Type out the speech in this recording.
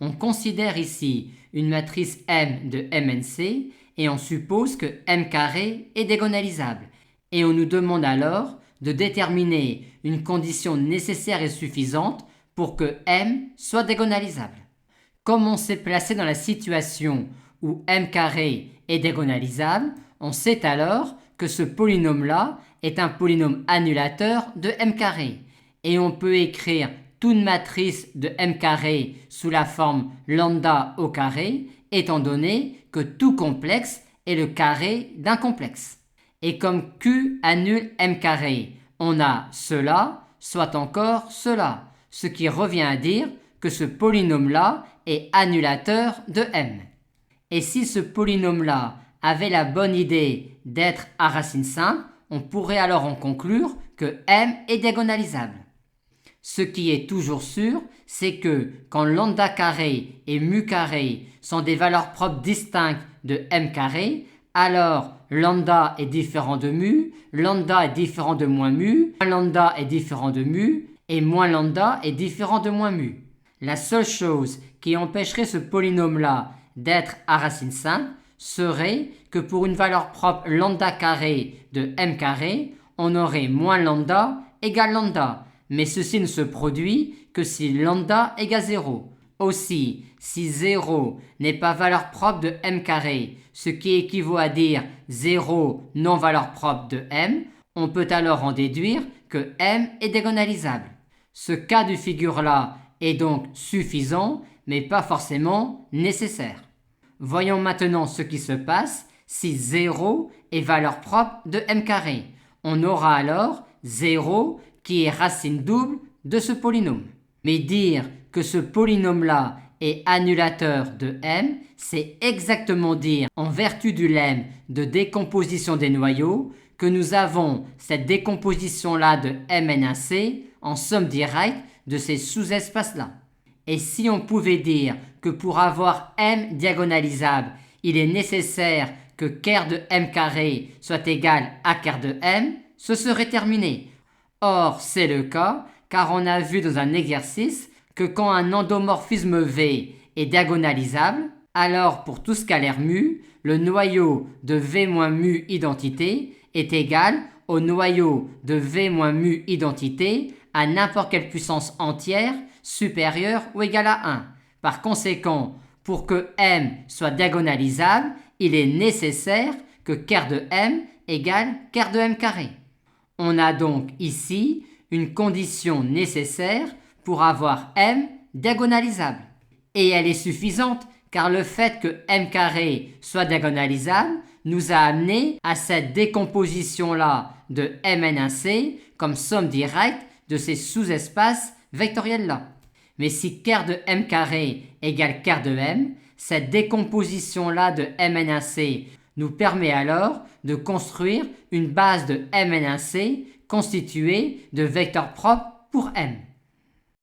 On considère ici une matrice M de MNC et on suppose que M carré est diagonalisable. Et on nous demande alors de déterminer une condition nécessaire et suffisante pour que M soit diagonalisable. Comme on s'est placé dans la situation où M carré est diagonalisable, on sait alors que ce polynôme-là est un polynôme annulateur de M carré. Et on peut écrire toute matrice de M carré sous la forme lambda au carré, étant donné que tout complexe est le carré d'un complexe. Et comme Q annule M carré, on a cela, soit encore cela, ce qui revient à dire que ce polynôme-là est annulateur de M. Et si ce polynôme-là avait la bonne idée d'être à racine simple, on pourrait alors en conclure que M est diagonalisable. Ce qui est toujours sûr, c'est que quand lambda carré et mu carré sont des valeurs propres distinctes de M carré, alors lambda est différent de mu, lambda est différent de moins mu, lambda est différent de mu, et moins lambda est différent de moins mu. La seule chose qui empêcherait ce polynôme-là d'être à racine simple serait que pour une valeur propre lambda carré de M carré, on aurait moins lambda égale lambda, mais ceci ne se produit que si lambda égale 0. Aussi, si 0 n'est pas valeur propre de M carré, ce qui équivaut à dire 0 non valeur propre de M, on peut alors en déduire que M est diagonalisable. Ce cas de figure-là est donc suffisant, mais pas forcément nécessaire. Voyons maintenant ce qui se passe si 0 est valeur propre de M carré. On aura alors 0 qui est racine double de ce polynôme. Mais dire que ce polynôme-là est annulateur de M, c'est exactement dire, en vertu du lemme de décomposition des noyaux, que nous avons cette décomposition-là de MN1C en somme directe de ces sous-espaces-là. Et si on pouvait dire que pour avoir M diagonalisable, il est nécessaire que ker de M carré soit égal à ker de M, ce serait terminé. Or, c'est le cas, car on a vu dans un exercice que quand un endomorphisme V est diagonalisable, alors pour tout scalaire mu, le noyau de V moins mu identité est égal au noyau de V moins mu identité à n'importe quelle puissance entière supérieure ou égale à 1. Par conséquent, pour que M soit diagonalisable, il est nécessaire que ker de M égale ker de M carré. On a donc ici une condition nécessaire pour avoir M diagonalisable. Et elle est suffisante car le fait que M carré soit diagonalisable nous a amené à cette décomposition-là de Mn1C comme somme directe de ces sous-espaces vectoriels-là. Mais si ker de M carré égale ker de M, cette décomposition-là de Mn1C nous permet alors de construire une base de Mn1C constituée de vecteurs propres pour M.